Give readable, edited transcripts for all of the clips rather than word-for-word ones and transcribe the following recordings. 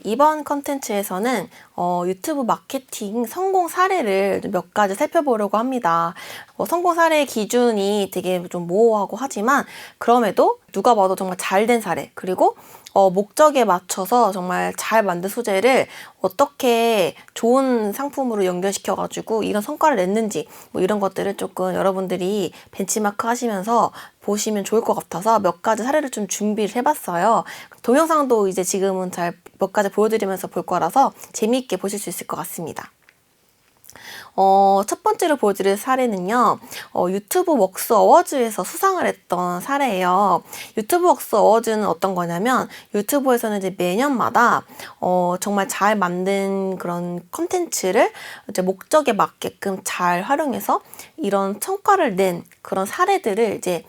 이번 컨텐츠에서는 유튜브 마케팅 성공 사례를 몇 가지 살펴보려고 합니다. 성공 사례의 기준이 되게 좀 모호하고 하지만 그럼에도 누가 봐도 정말 잘된 사례, 그리고 목적에 맞춰서 정말 잘 만든 소재를 어떻게 좋은 상품으로 연결시켜가지고 이런 성과를 냈는지 뭐 이런 것들을 조금 여러분들이 벤치마크 하시면서 보시면 좋을 것 같아서 몇 가지 사례를 좀 준비를 해봤어요. 동영상도 이제 지금은 잘 몇 가지 보여드리면서 볼 거라서 재미있게 보실 수 있을 것 같습니다. 첫 번째로 보여드릴 사례는요, 유튜브 웍스 어워즈에서 수상을 했던 사례예요. 유튜브 웍스 어워즈는 어떤 거냐면, 유튜브에서는 이제 매년마다, 정말 잘 만든 그런 컨텐츠를 이제 목적에 맞게끔 잘 활용해서 이런 성과를 낸 그런 사례들을 이제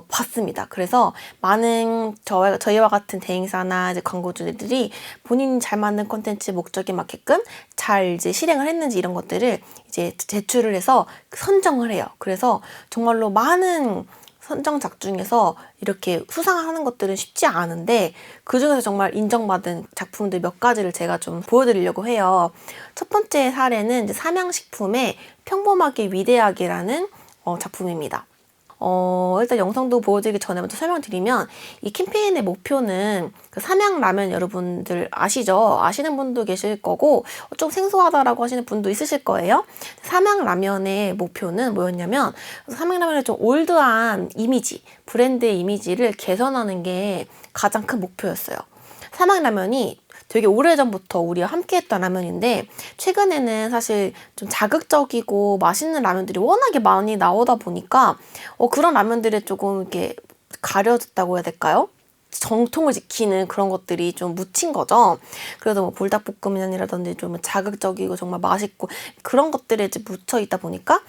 봤습니다. 그래서 많은 저희와 같은 대행사나 이제 광고주들이 본인이 잘 만든 콘텐츠 목적에 맞게끔 잘 이제 실행을 했는지 이런 것들을 이제 제출을 해서 선정을 해요. 그래서 정말로 많은 선정작 중에서 이렇게 수상하는 것들은 쉽지 않은데 그 중에서 정말 인정받은 작품들 몇 가지를 제가 좀 보여드리려고 해요. 첫 번째 사례는 이제 삼양식품의 평범하게 위대하게라는 작품입니다. 일단 영상도 보여드리기 전에 먼저 설명드리면 이 캠페인의 목표는 그 삼양라면 여러분들 아시죠? 아시는 분도 계실 거고 좀 생소하다라고 하시는 분도 있으실 거예요. 삼양라면의 목표는 뭐였냐면 삼양라면의 좀 올드한 이미지, 브랜드의 이미지를 개선하는 게 가장 큰 목표였어요. 삼양라면이 되게 오래전부터 우리와 함께했던 라면인데 최근에는 사실 좀 자극적이고 맛있는 라면들이 워낙에 많이 나오다 보니까 그런 라면들에 조금 이렇게 가려졌다고 해야 될까요? 정통을 지키는 그런 것들이 좀 묻힌 거죠. 그래도 뭐 불닭볶음면이라든지 좀 자극적이고 정말 맛있고 그런 것들에 이제 묻혀 있다 보니까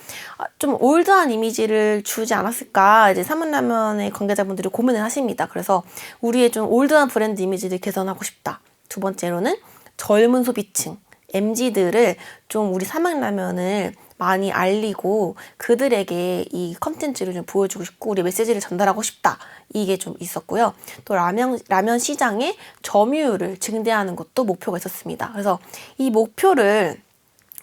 좀 올드한 이미지를 주지 않았을까 이제 삼양라면의 관계자분들이 고민을 하십니다. 그래서 우리의 좀 올드한 브랜드 이미지를 개선하고 싶다. 두 번째로는 젊은 소비층, MZ들을 좀 우리 삼양라면을 많이 알리고 그들에게 이 컨텐츠를 좀 보여주고 싶고 우리 메시지를 전달하고 싶다. 이게 좀 있었고요. 또 라면 시장의 점유율을 증대하는 것도 목표가 있었습니다. 그래서 이 목표를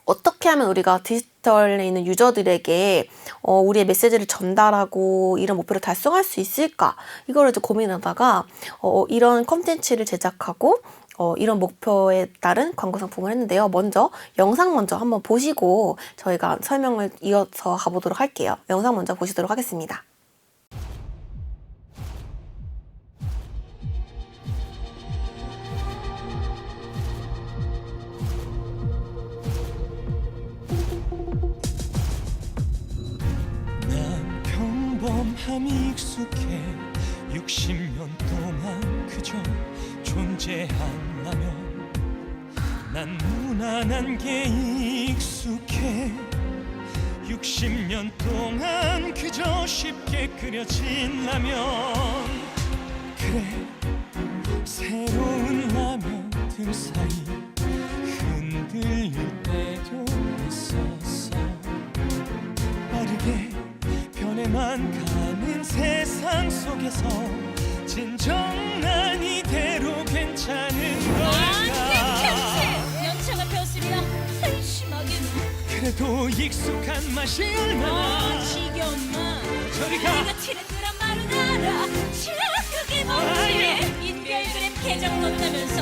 어떻게 하면 우리가 디지털에 있는 유저들에게 우리의 메시지를 전달하고 이런 목표를 달성할 수 있을까? 이거를 이제 고민하다가 이런 컨텐츠를 제작하고 이런 목표에 따른 광고 상품을 했는데요. 영상 먼저 한번 보시고 저희가 설명을 이어서 가보도록 할게요. 영상 먼저 보시도록 하겠습니다. 난 평범함이 익숙해 60년 동안 그저 존재한다면 난 무난한 게 익숙해 60년 동안 그저 쉽게 끓여진 라면 그래 새로운 라면들 사이 흔들릴 때도 있었어 빠르게 변해만 가는 세상 속에서 진정 난 이대로 괜찮은 걸까 연차가 폈으면 한심하게는 그래도 익숙한 맛이 얼마나 지겨운 맛 저리 가 내가 치는 그런 말은 알아 그게 뭔지 인별그램 계정 넣었다면서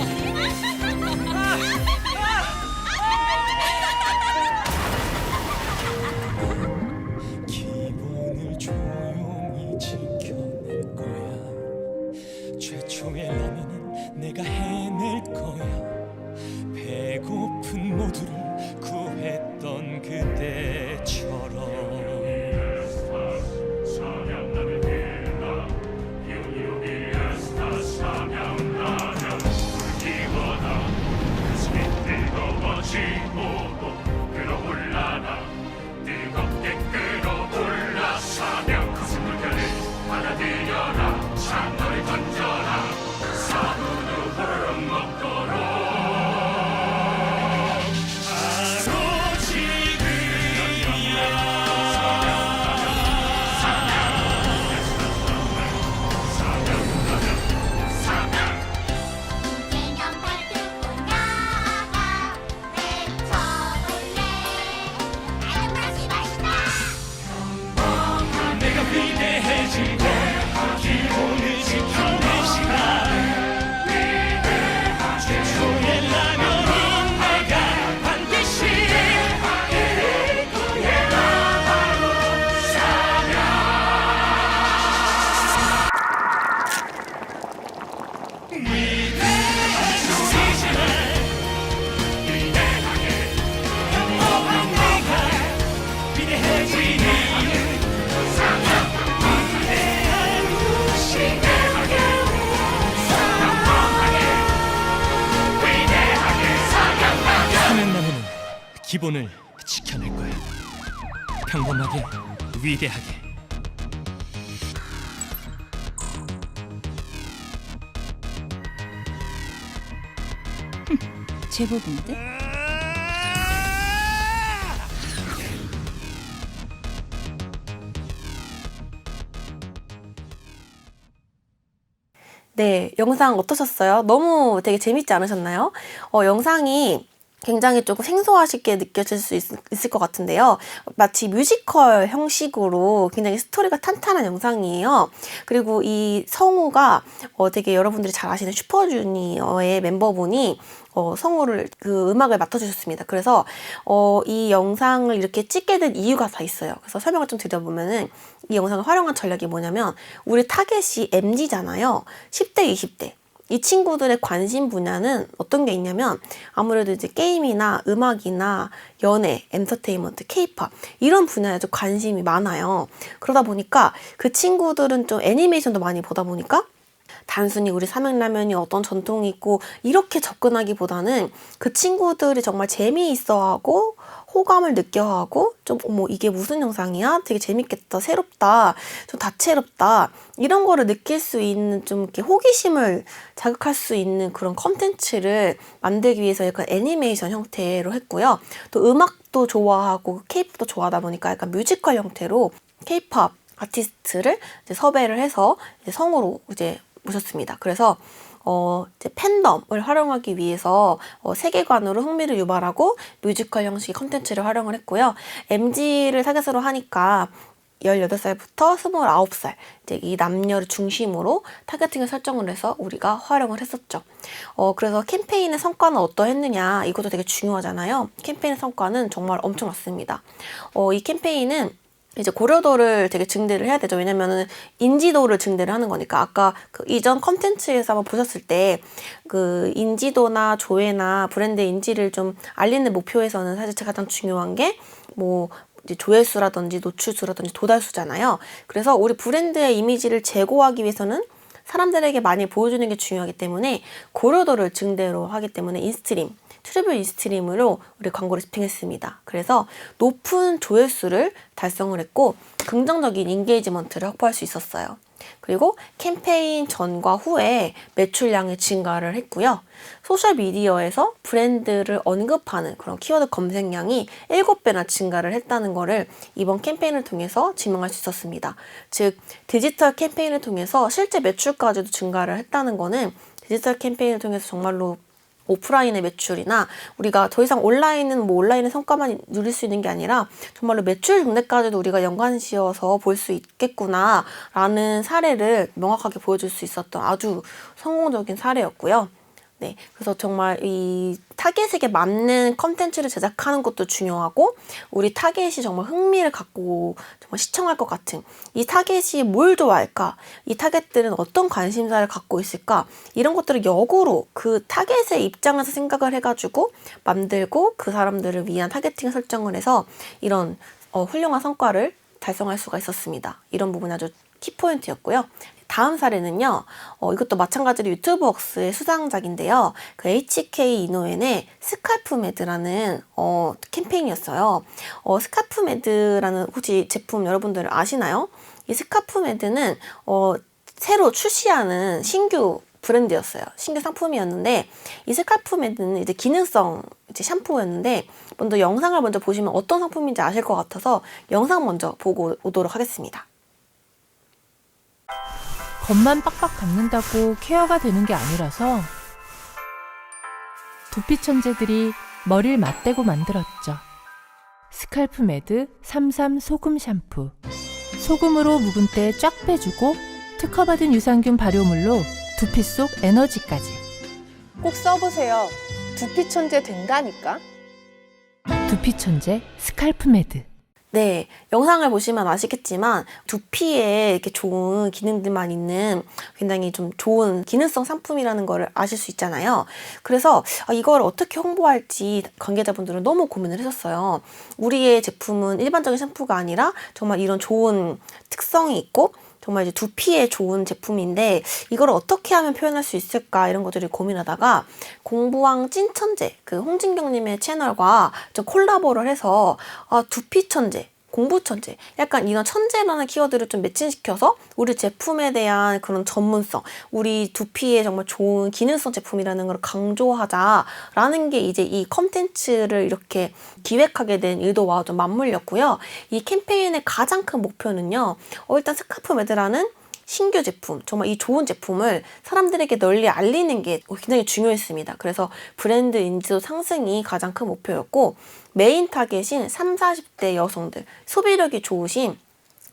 기본을 조용히 지켜낼 거야 최초의 라면은 내가 해낼 거야 배고픈 모두를 구했던 그때처럼 기본을 지켜낼 거야. 평범하게, 위대하게. 제법인데? 네, 영상 어떠셨어요? 너무 되게 재밌지 않으셨나요? 영상이 굉장히 조금 생소하시게 느껴질 수 있을 것 같은데요. 마치 뮤지컬 형식으로 굉장히 스토리가 탄탄한 영상이에요. 그리고 이 성우가 되게 여러분들이 잘 아시는 슈퍼주니어의 멤버분이 성우를 그 음악을 맡아주셨습니다. 그래서 이 영상을 이렇게 찍게 된 이유가 다 있어요. 그래서 설명을 좀 드려보면은 이 영상을 활용한 전략이 뭐냐면 우리 타겟이 MZ잖아요. 10대, 20대. 이 친구들의 관심 분야는 어떤 게 있냐면 아무래도 이제 게임이나 음악이나 연애, 엔터테인먼트, 케이팝 이런 분야에 좀 관심이 많아요. 그러다 보니까 그 친구들은 좀 애니메이션도 많이 보다 보니까 단순히 우리 삼양라면이 어떤 전통이 있고 이렇게 접근하기보다는 그 친구들이 정말 재미있어하고 호감을 느껴하고 좀 어머 이게 무슨 영상이야? 되게 재밌겠다, 새롭다, 좀 다채롭다 이런 거를 느낄 수 있는 좀 이렇게 호기심을 자극할 수 있는 그런 컨텐츠를 만들기 위해서 약간 애니메이션 형태로 했고요. 또 음악도 좋아하고 케이팝도 좋아하다 보니까 약간 뮤지컬 형태로 케이팝 아티스트를 이제 섭외를 해서 이제 성우로 이제 모셨습니다. 그래서 이제 팬덤을 활용하기 위해서 세계관으로 흥미를 유발하고 뮤지컬 형식의 컨텐츠를 활용을 했고요. MZ를 타겟으로 하니까 18살부터 29살 이제 이 남녀를 중심으로 타겟팅을 설정을 해서 우리가 활용을 했었죠. 그래서 캠페인의 성과는 어떠했느냐 이것도 되게 중요하잖아요. 캠페인의 성과는 정말 엄청났습니다. 이 캠페인은 이제 고려도를 되게 증대를 해야 되죠. 왜냐면은 인지도를 증대를 하는 거니까. 아까 그 이전 컨텐츠에서 한번 보셨을 때 그 인지도나 조회나 브랜드 인지를 좀 알리는 목표에서는 사실 가장 중요한 게 뭐 이제 조회수라든지 노출수라든지 도달수잖아요. 그래서 우리 브랜드의 이미지를 제고하기 위해서는 사람들에게 많이 보여주는 게 중요하기 때문에 고려도를 증대로 하기 때문에 인스트림, 트리뷰 인스트림으로 우리 광고를 집행했습니다. 그래서 높은 조회수를 달성을 했고 긍정적인 인게이지먼트를 확보할 수 있었어요. 그리고 캠페인 전과 후에 매출량의 증가를 했고요. 소셜미디어에서 브랜드를 언급하는 그런 키워드 검색량이 7배나 증가를 했다는 거를 이번 캠페인을 통해서 증명할 수 있었습니다. 즉 디지털 캠페인을 통해서 실제 매출까지도 증가를 했다는 거는 디지털 캠페인을 통해서 정말로 오프라인의 매출이나 우리가 더 이상 온라인은 뭐 온라인의 성과만 누릴 수 있는 게 아니라 정말로 매출 증대까지도 우리가 연관지어서 볼 수 있겠구나라는 사례를 명확하게 보여줄 수 있었던 아주 성공적인 사례였고요. 네, 그래서 정말 이 타겟에게 맞는 컨텐츠를 제작하는 것도 중요하고 우리 타겟이 정말 흥미를 갖고 정말 시청할 것 같은 이 타겟이 뭘 좋아할까? 이 타겟들은 어떤 관심사를 갖고 있을까? 이런 것들을 역으로 그 타겟의 입장에서 생각을 해가지고 만들고 그 사람들을 위한 타겟팅을 설정을 해서 이런 훌륭한 성과를 달성할 수가 있었습니다. 이런 부분이 아주 키포인트였고요. 다음 사례는요. 이것도 마찬가지로 유튜브웍스의 수상작인데요. 그 HK 이노엔의 스칼프메드라는 캠페인이었어요. 스칼프메드라는 혹시 제품 여러분들 아시나요? 이 스칼프메드는 새로 출시하는 신규 브랜드였어요. 신규 상품이었는데 이 스칼프메드는 이제 기능성 이제 샴푸였는데 먼저 영상을 먼저 보시면 어떤 상품인지 아실 것 같아서 영상 먼저 보고 오도록 하겠습니다. 겉만 빡빡 닦는다고 케어가 되는 게 아니라서 두피 천재들이 머리를 맞대고 만들었죠. 스칼프메드 33 소금 샴푸. 소금으로 묵은 때 쫙 빼주고 특허받은 유산균 발효물로 두피 속 에너지까지. 꼭 써보세요. 두피 천재 된다니까. 두피 천재 스칼프메드. 네, 영상을 보시면 아시겠지만 두피에 이렇게 좋은 기능들만 있는 굉장히 좀 좋은 기능성 상품이라는 거를 아실 수 있잖아요. 그래서 이걸 어떻게 홍보할지 관계자분들은 너무 고민을 하셨어요. 우리의 제품은 일반적인 샴푸가 아니라 정말 이런 좋은 특성이 있고 정말 이제 두피에 좋은 제품인데 이걸 어떻게 하면 표현할 수 있을까 이런 것들을 고민하다가 공부왕 찐천재 그 홍진경님의 채널과 좀 콜라보를 해서 두피 천재 공부 천재 약간 이런 천재라는 키워드를 좀 매칭시켜서 우리 제품에 대한 그런 전문성 우리 두피에 정말 좋은 기능성 제품이라는 걸 강조하자라는 게 이제 이 컨텐츠를 이렇게 기획하게 된 의도와 좀 맞물렸고요. 이 캠페인의 가장 큰 목표는요. 일단 스카프메드라는 신규 제품, 정말 이 좋은 제품을 사람들에게 널리 알리는 게 굉장히 중요했습니다. 그래서 브랜드 인지도 상승이 가장 큰 목표였고 메인 타겟인 30, 40대 여성들, 소비력이 좋으신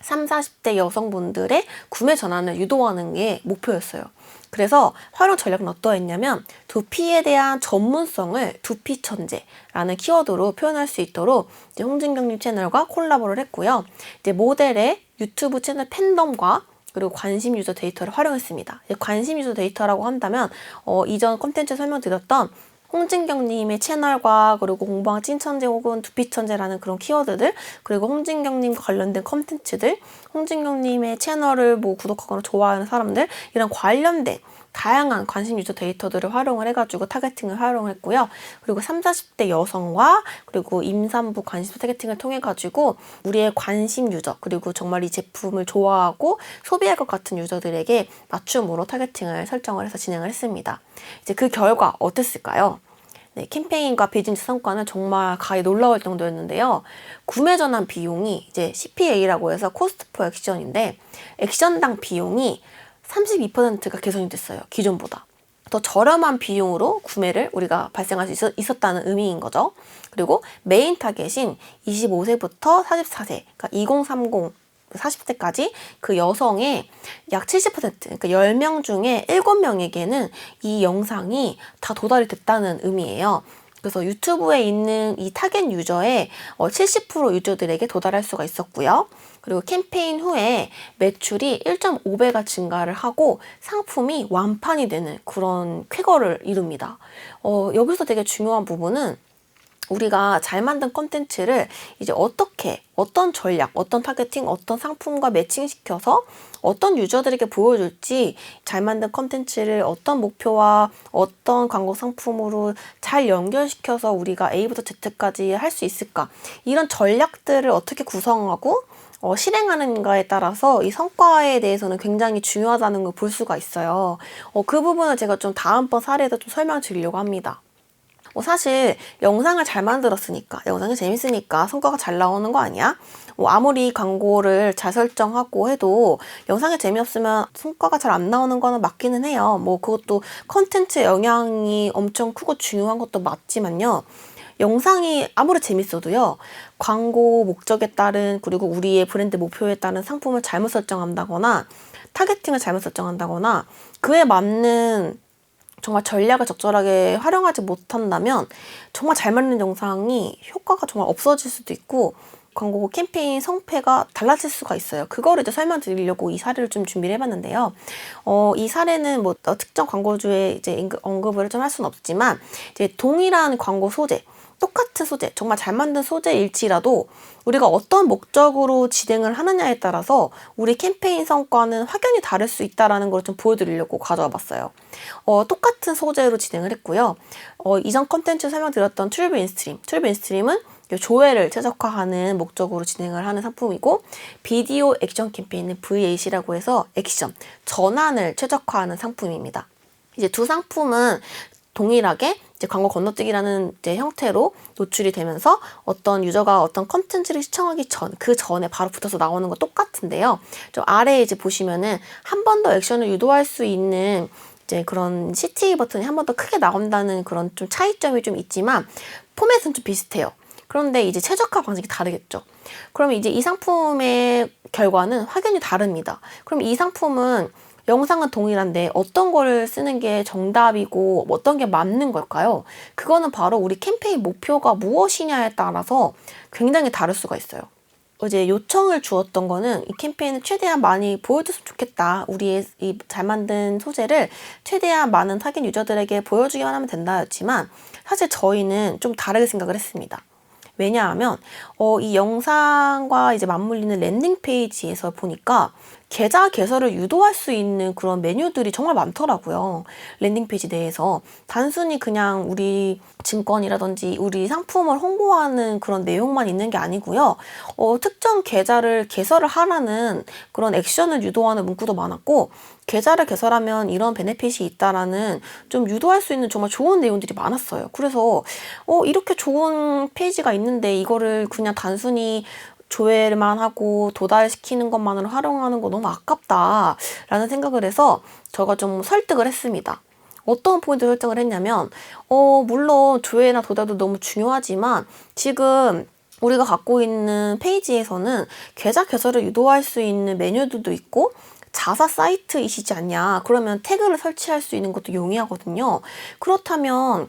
30, 40대 여성분들의 구매 전환을 유도하는 게 목표였어요. 그래서 활용 전략은 어떠했냐면 두피에 대한 전문성을 두피 천재라는 키워드로 표현할 수 있도록 이제 홍진경님 채널과 콜라보를 했고요. 이제 모델의 유튜브 채널 팬덤과 그리고 관심 유저 데이터를 활용했습니다. 관심 유저 데이터라고 한다면 이전 콘텐츠 설명드렸던 홍진경님의 채널과 그리고 공부왕 찐천재 혹은 두피천재라는 그런 키워드들 그리고 홍진경님과 관련된 콘텐츠들 홍진경님의 채널을 뭐 구독하거나 좋아하는 사람들 이런 관련된 다양한 관심 유저 데이터들을 활용을 해가지고 타겟팅을 활용했고요. 그리고 30, 40대 여성과 그리고 임산부 관심 타겟팅을 통해가지고 우리의 관심 유저 그리고 정말 이 제품을 좋아하고 소비할 것 같은 유저들에게 맞춤으로 타겟팅을 설정을 해서 진행을 했습니다. 이제 그 결과 어땠을까요? 네, 캠페인과 비즈니스 성과는 정말 가히 놀라울 정도였는데요. 구매 전환 비용이 이제 CPA라고 해서 코스트 퍼 액션인데 액션당 비용이 32%가 개선이 됐어요. 기존보다. 더 저렴한 비용으로 구매를 우리가 발생할 수 있었다는 의미인 거죠. 그리고 메인 타겟인 25세부터 44세, 그러니까 2030, 40대까지 그 여성의 약 70%, 그러니까 10명 중에 7명에게는 이 영상이 다 도달이 됐다는 의미예요. 그래서 유튜브에 있는 이 타겟 유저의 70% 유저들에게 도달할 수가 있었고요. 그리고 캠페인 후에 매출이 1.5배가 증가를 하고 상품이 완판이 되는 그런 쾌거를 이룹니다. 여기서 되게 중요한 부분은 우리가 잘 만든 콘텐츠를 이제 어떻게, 어떤 전략, 어떤 타겟팅, 어떤 상품과 매칭시켜서 어떤 유저들에게 보여줄지 잘 만든 콘텐츠를 어떤 목표와 어떤 광고 상품으로 잘 연결시켜서 우리가 A부터 Z까지 할 수 있을까? 이런 전략들을 어떻게 구성하고 실행하는가에 따라서 이 성과에 대해서는 굉장히 중요하다는 걸 볼 수가 있어요. 그 부분을 제가 좀 다음번 사례에서 좀 설명드리려고 합니다. 사실 영상을 잘 만들었으니까 영상이 재밌으니까 성과가 잘 나오는 거 아니야? 아무리 광고를 잘 설정하고 해도 영상이 재미없으면 성과가 잘 안 나오는 거는 맞기는 해요. 그것도 컨텐츠 영향이 엄청 크고 중요한 것도 맞지만요. 영상이 아무리 재밌어도요. 광고 목적에 따른 그리고 우리의 브랜드 목표에 따른 상품을 잘못 설정한다거나 타겟팅을 잘못 설정한다거나 그에 맞는 정말 전략을 적절하게 활용하지 못한다면 정말 잘 맞는 영상이 효과가 정말 없어질 수도 있고 광고 캠페인 성패가 달라질 수가 있어요. 그거를 이제 설명드리려고 이 사례를 좀 준비를 해봤는데요. 이 사례는 특정 광고주에 이제 언급을 좀 할 수는 없지만 이제 동일한 광고 소재, 똑같은 소재, 정말 잘 만든 소재일지라도 우리가 어떤 목적으로 진행을 하느냐에 따라서 우리 캠페인 성과는 확연히 다를 수 있다는 걸 좀 보여드리려고 가져와 봤어요. 똑같은 소재로 진행을 했고요. 이전 컨텐츠 설명드렸던 튜브 인스트림. 튜브 인스트림은 조회를 최적화하는 목적으로 진행을 하는 상품이고 비디오 액션 캠페인은 VAC라고 해서 액션, 전환을 최적화하는 상품입니다. 이제 두 상품은 동일하게 이제 광고 건너뛰기라는 이제 형태로 노출이 되면서 어떤 유저가 어떤 컨텐츠를 시청하기 그 전에 바로 붙어서 나오는 거 똑같은데요. 좀 아래에 이제 보시면은 한 번 더 액션을 유도할 수 있는 이제 그런 CTA 버튼이 한 번 더 크게 나온다는 그런 좀 차이점이 좀 있지만 포맷은 좀 비슷해요. 그런데 이제 최적화 방식이 다르겠죠. 그러면 이제 이 상품의 결과는 확연히 다릅니다. 그럼 이 상품은 영상은 동일한데 어떤 거를 쓰는 게 정답이고 어떤 게 맞는 걸까요? 그거는 바로 우리 캠페인 목표가 무엇이냐에 따라서 굉장히 다를 수가 있어요. 이제 요청을 주었던 거는 이 캠페인을 최대한 많이 보여줬으면 좋겠다. 우리의 이 잘 만든 소재를 최대한 많은 타겟 유저들에게 보여주기만 하면 된다였지만 사실 저희는 좀 다르게 생각을 했습니다. 왜냐하면 이 영상과 이제 맞물리는 랜딩 페이지에서 보니까 계좌 개설을 유도할 수 있는 그런 메뉴들이 정말 많더라고요. 랜딩 페이지 내에서 단순히 그냥 우리 증권이라든지 우리 상품을 홍보하는 그런 내용만 있는 게 아니고요. 특정 계좌를 개설을 하라는 그런 액션을 유도하는 문구도 많았고, 계좌를 개설하면 이런 베네핏이 있다라는 좀 유도할 수 있는 정말 좋은 내용들이 많았어요. 그래서 이렇게 좋은 페이지가 있는데 이거를 그냥 단순히 조회만 하고 도달시키는 것만으로 활용하는 거 너무 아깝다라는 생각을 해서 제가 좀 설득을 했습니다. 어떤 포인트 설정을 했냐면 물론 조회나 도달도 너무 중요하지만 지금 우리가 갖고 있는 페이지에서는 계좌 개설을 유도할 수 있는 메뉴들도 있고 자사 사이트이시지 않냐. 그러면 태그를 설치할 수 있는 것도 용이하거든요. 그렇다면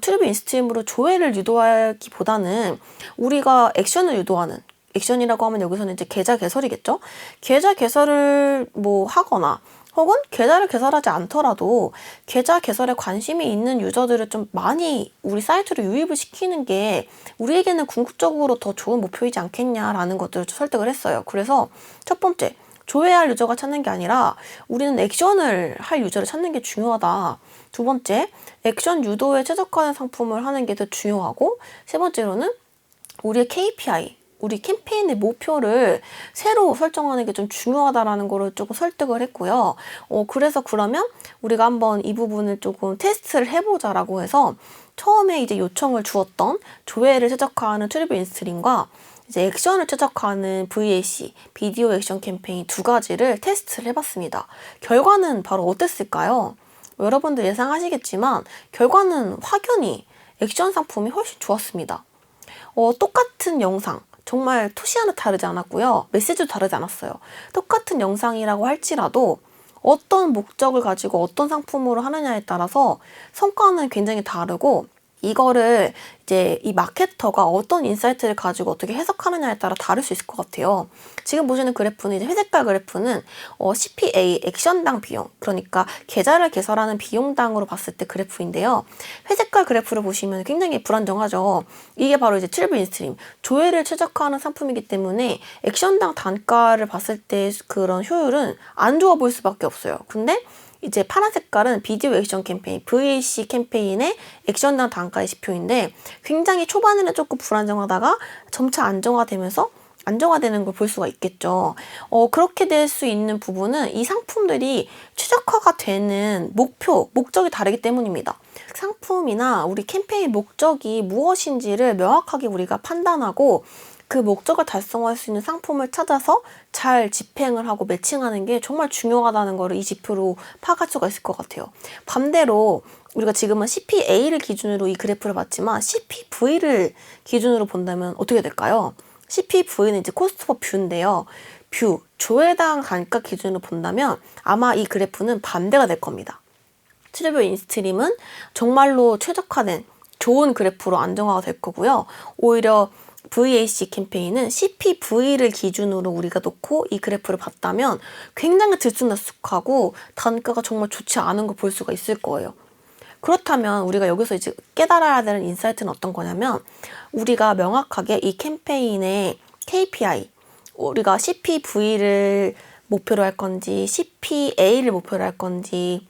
트리뷰 인스트림으로 조회를 유도하기보다는 우리가 액션을 유도하는, 액션이라고 하면 여기서는 이제 계좌 개설이겠죠. 계좌 개설을 뭐 하거나 혹은 계좌를 개설하지 않더라도 계좌 개설에 관심이 있는 유저들을 좀 많이 우리 사이트로 유입을 시키는 게 우리에게는 궁극적으로 더 좋은 목표이지 않겠냐라는 것들을 좀 설득을 했어요. 그래서 첫 번째, 조회할 유저가 찾는 게 아니라 우리는 액션을 할 유저를 찾는 게 중요하다. 두 번째, 액션 유도에 최적화된 상품을 하는 게 더 중요하고, 세 번째로는 우리의 KPI, 우리 캠페인의 목표를 새로 설정하는 게 좀 중요하다라는 거를 조금 설득을 했고요. 그래서 그러면 우리가 한번 이 부분을 조금 테스트를 해보자라고 해서 처음에 이제 요청을 주었던 조회를 최적화하는 트리뷰 인스트림과 이제 액션을 최적화하는 VAC, 비디오 액션 캠페인 두 가지를 테스트를 해봤습니다. 결과는 바로 어땠을까요? 여러분들 예상하시겠지만 결과는 확연히 액션 상품이 훨씬 좋았습니다. 똑같은 영상, 정말 토시 하나 다르지 않았고요. 메시지도 다르지 않았어요. 똑같은 영상이라고 할지라도 어떤 목적을 가지고 어떤 상품으로 하느냐에 따라서 성과는 굉장히 다르고, 이거를 이제 이 마케터가 어떤 인사이트를 가지고 어떻게 해석하느냐에 따라 다를 수 있을 것 같아요. 지금 보시는 그래프는 이제 회색깔 그래프는 CPA, 액션당 비용, 그러니까 계좌를 개설하는 비용당으로 봤을 때 그래프인데요. 회색깔 그래프를 보시면 굉장히 불안정하죠. 이게 바로 이제 트리뷰 인스트림, 조회를 최적화하는 상품이기 때문에 액션당 단가를 봤을 때 그런 효율은 안 좋아 보일 수밖에 없어요. 근데 이제 파란 색깔은 비디오 액션 캠페인, VAC 캠페인의 액션당 단가의 지표인데 굉장히 초반에는 조금 불안정하다가 점차 안정화되면서 안정화되는 걸 볼 수가 있겠죠. 그렇게 될 수 있는 부분은 이 상품들이 최적화가 되는 목적이 다르기 때문입니다. 상품이나 우리 캠페인 목적이 무엇인지를 명확하게 우리가 판단하고 그 목적을 달성할 수 있는 상품을 찾아서 잘 집행을 하고 매칭하는 게 정말 중요하다는 거를 이 지표로 파악할 수가 있을 것 같아요. 반대로 우리가 지금은 CPA를 기준으로 이 그래프를 봤지만 CPV를 기준으로 본다면 어떻게 될까요? CPV는 이제 코스트 퍼 뷰인데요. 뷰, 조회당 단가 기준으로 본다면 아마 이 그래프는 반대가 될 겁니다. 트리뷰 인스트림은 정말로 최적화된 좋은 그래프로 안정화가 될 거고요. 오히려 VAC 캠페인은 CPV를 기준으로 우리가 놓고 이 그래프를 봤다면 굉장히 들쑥날쑥하고 단가가 정말 좋지 않은 걸 볼 수가 있을 거예요. 그렇다면 우리가 여기서 이제 깨달아야 되는 인사이트는 어떤 거냐면, 우리가 명확하게 이 캠페인의 KPI, 우리가 CPV를 목표로 할 건지 CPA를 목표로 할 건지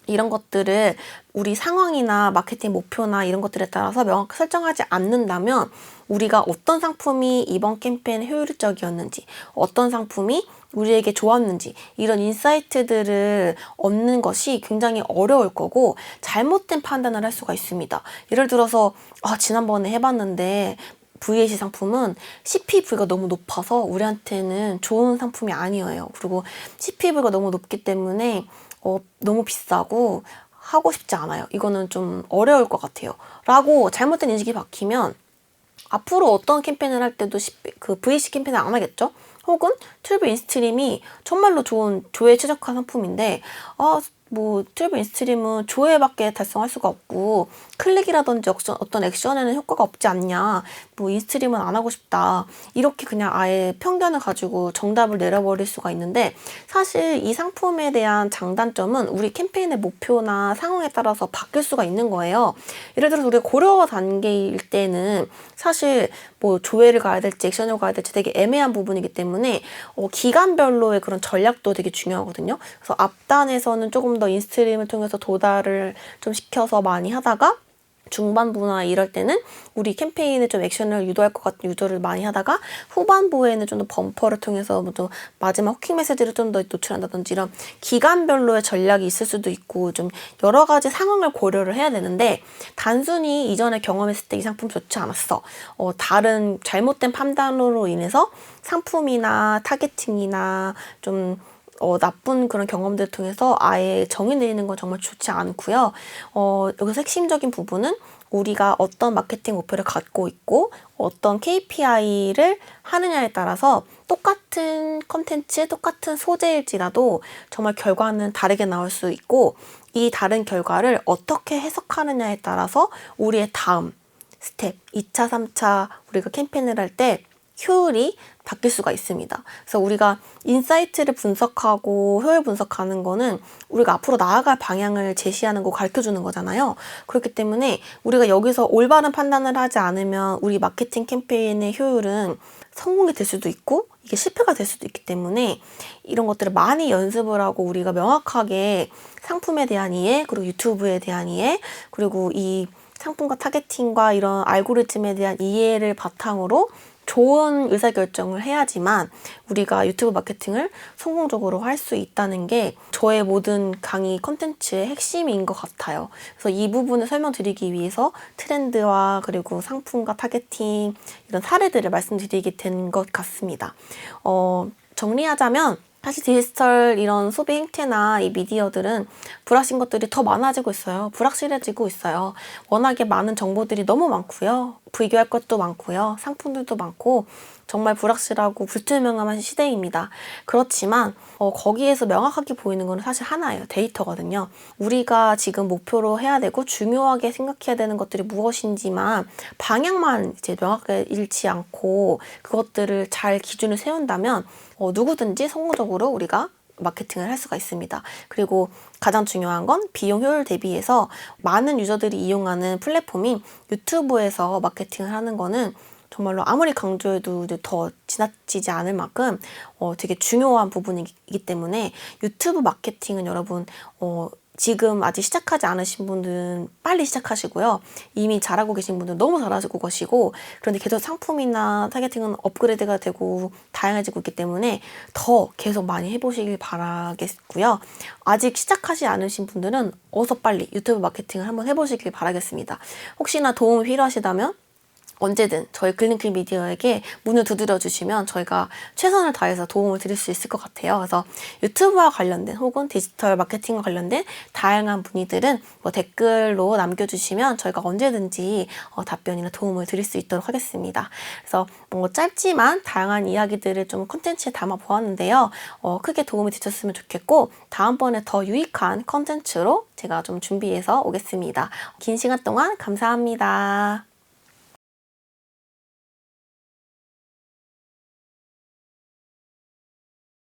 이런 것들을 우리 상황이나 마케팅 목표나 이런 것들에 따라서 명확히 설정하지 않는다면 우리가 어떤 상품이 이번 캠페인에 효율적이었는지, 어떤 상품이 우리에게 좋았는지 이런 인사이트들을 얻는 것이 굉장히 어려울 거고 잘못된 판단을 할 수가 있습니다. 예를 들어서 지난번에 해봤는데 VAC 상품은 CPV가 너무 높아서 우리한테는 좋은 상품이 아니에요. 그리고 CPV가 너무 높기 때문에 너무 비싸고 하고 싶지 않아요. 이거는 좀 어려울 것 같아요. 라고 잘못된 인식이 박히면 앞으로 어떤 캠페인을 할 때도 VAC 캠페인을 안 하겠죠? 혹은 트리뷰 인스트림이 정말로 좋은 조회 최적화 상품인데 뭐 유튜브 인스트림은 조회밖에 달성할 수가 없고 클릭이라든지 어떤 액션에는 효과가 없지 않냐, 뭐 인스트림은 안 하고 싶다, 이렇게 그냥 아예 편견을 가지고 정답을 내려버릴 수가 있는데, 사실 이 상품에 대한 장단점은 우리 캠페인의 목표나 상황에 따라서 바뀔 수가 있는 거예요. 예를 들어서 우리가 고려 단계일 때는 사실 뭐 조회를 가야 될지 액션을 가야 될지 되게 애매한 부분이기 때문에 기간별로의 그런 전략도 되게 중요하거든요. 그래서 앞단에서는 조금 더 인스트림을 통해서 도달을 좀 시켜서 많이 하다가, 중반부나 이럴 때는 우리 캠페인에 좀 액션을 유도할 것 같은 유도를 많이 하다가, 후반부에는 좀 더 범퍼를 통해서 뭐 마지막 호킹 메시지를 좀 더 노출한다든지, 이런 기간별로의 전략이 있을 수도 있고 좀 여러 가지 상황을 고려를 해야 되는데, 단순히 이전에 경험했을 때 이 상품 좋지 않았어, 다른 잘못된 판단으로 인해서 상품이나 타겟팅이나 좀 나쁜 그런 경험들을 통해서 아예 정의 내리는 건 정말 좋지 않고요. 여기서 핵심적인 부분은 우리가 어떤 마케팅 목표를 갖고 있고 어떤 KPI를 하느냐에 따라서 똑같은 컨텐츠, 똑같은 소재일지라도 정말 결과는 다르게 나올 수 있고, 이 다른 결과를 어떻게 해석하느냐에 따라서 우리의 다음 스텝, 2차, 3차 우리가 캠페인을 할 때 효율이 바뀔 수가 있습니다. 그래서 우리가 인사이트를 분석하고 효율 분석하는 거는 우리가 앞으로 나아갈 방향을 제시하는 거, 가르쳐주는 거잖아요. 그렇기 때문에 우리가 여기서 올바른 판단을 하지 않으면 우리 마케팅 캠페인의 효율은 성공이 될 수도 있고 이게 실패가 될 수도 있기 때문에, 이런 것들을 많이 연습을 하고 우리가 명확하게 상품에 대한 이해, 그리고 유튜브에 대한 이해, 그리고 이 상품과 타겟팅과 이런 알고리즘에 대한 이해를 바탕으로 좋은 의사결정을 해야지만 우리가 유튜브 마케팅을 성공적으로 할 수 있다는 게 저의 모든 강의 컨텐츠의 핵심인 것 같아요. 그래서 이 부분을 설명드리기 위해서 트렌드와 그리고 상품과 타겟팅, 이런 사례들을 말씀드리게 된 것 같습니다. 정리하자면, 사실 디지털 이런 소비 행태나 이 미디어들은 불확실한 것들이 더 많아지고 있어요. 불확실해지고 있어요. 워낙에 많은 정보들이 너무 많고요. 비교할 것도 많고요. 상품들도 많고 정말 불확실하고 불투명한 시대입니다. 그렇지만 거기에서 명확하게 보이는 건 사실 하나예요. 데이터거든요. 우리가 지금 목표로 해야 되고 중요하게 생각해야 되는 것들이 무엇인지만 방향만 이제 명확하게 잃지 않고 그것들을 잘 기준을 세운다면 누구든지 성공적으로 우리가 마케팅을 할 수가 있습니다. 그리고 가장 중요한 건 비용 효율 대비해서 많은 유저들이 이용하는 플랫폼인 유튜브에서 마케팅을 하는 거는 정말로 아무리 강조해도 더 지나치지 않을 만큼 되게 중요한 부분이기 때문에, 유튜브 마케팅은 여러분 지금 아직 시작하지 않으신 분들은 빨리 시작하시고요. 이미 잘하고 계신 분들은 너무 잘하시고 계시고, 그런데 계속 상품이나 타겟팅은 업그레이드가 되고 다양해지고 있기 때문에 더 계속 많이 해보시길 바라겠고요. 아직 시작하지 않으신 분들은 어서 빨리 유튜브 마케팅을 한번 해보시길 바라겠습니다. 혹시나 도움이 필요하시다면 언제든 저희 글린클 미디어에게 문을 두드려 주시면 저희가 최선을 다해서 도움을 드릴 수 있을 것 같아요. 그래서 유튜브와 관련된 혹은 디지털 마케팅과 관련된 다양한 문의들은 댓글로 남겨주시면 저희가 언제든지 답변이나 도움을 드릴 수 있도록 하겠습니다. 그래서 짧지만 다양한 이야기들을 좀 콘텐츠에 담아 보았는데요. 크게 도움이 되셨으면 좋겠고, 다음번에 더 유익한 콘텐츠로 제가 좀 준비해서 오겠습니다. 긴 시간 동안 감사합니다.